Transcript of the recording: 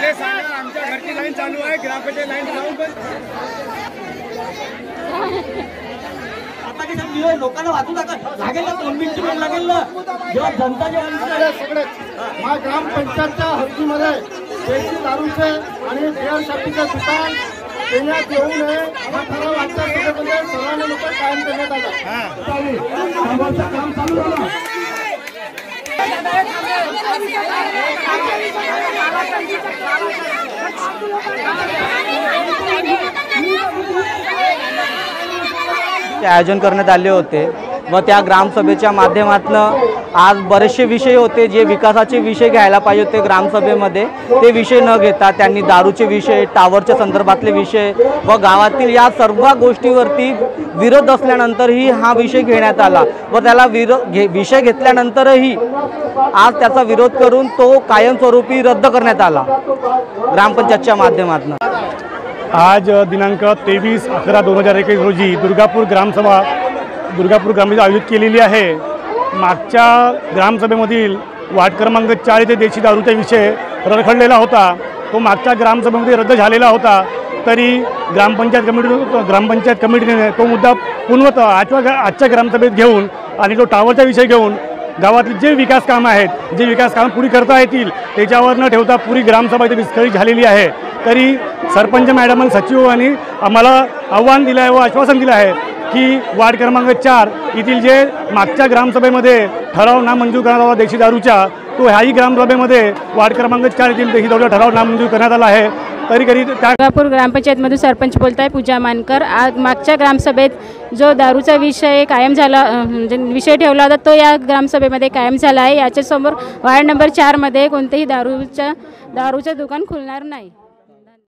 आमच्या घरची लाईन चालू आहे, ग्रामपंचायत लाईन लावून आता की लोकांना वाचू नका, लागेल ना 2 मिनिट वेळ लागेल ना, जेव्हा जनता जेव्हा सगळे मा ग्रामपंचायतच्या हद्दीमध्ये देशी दारूचे आणि बिअर शॉपीचे दुकान देण्यात येऊ नये हा ठराव आजच्या सभेमध्ये सर्वांनी लोक कायम करण्यात आला। काम चालू झालं। आयोजन करण्यात आले होते व त्या ग्रामसभेच्या माध्यमातून आज बरेचसे विषय होते जे विकासाचे विषय घ्यायला पाहिजे होते ग्रामसभेमध्ये, ते विषय न घेता त्यांनी दारूचे विषय, टावरच्या संदर्भातले विषय व गावातील या सर्व गोष्टीवरती विरोध असल्यानंतरही हा विषय घेण्यात आला व त्याला विषय घेतल्यानंतरही आज त्याचा विरोध करून तो कायमस्वरूपी रद्द करण्यात आला ग्रामपंचायतच्या माध्यमातून। आज दिनांक 23/11/2021 रोजी दुर्गापूर ग्रामसभा आयोजित केलेली आहे। मागच्या ग्रामसभेमधील वार्ड क्रमांक 4 येथे देशी दारूचा विषय रखडलेला होता, तो मागच्या ग्रामसभेमध्ये रद्द झालेला होता, तरी ग्रामपंचायत कमिटीने तो मुद्दा पुनवता आजच्या ग्रामसभेत घेऊन आणि तो टावरचा विषय घेऊन गावातील जे विकास कामं आहेत, जे विकास कामं पुरी करता येतील त्याच्यावर न ठेवता पुरी ग्रामसभा इथे विस्कळीत झालेली आहे। तरी सरपंच मॅडम आणि सचिवांनी आम्हाला आव्हान दिलं आहे व आश्वासन दिलं आहे की वार्ड क्रमांक 4 येथील जे मागच्या ग्रामसभेमध्ये ठराव नामंजूर करण्यात आला देशी दारूचा, तो ह्याही ग्रामसभेमध्ये वार्ड क्रमांक 4 येथील देशी दारूचा ठराव नामंजूर करण्यात आला आहे। तरी दुर्गापूर ग्रामपंचायतमधून सरपंच बोलताय पूजा मानकर। आज मागच्या ग्रामसभेत जो दारूचा विषय कायम झाला, म्हणजे विषय ठेवला होता, तो या ग्रामसभेमध्ये कायम झाला आहे। याच्यासमोर वार्ड नंबर 4 मध्ये कोणतेही दारूचं दुकान खुलणार नाही।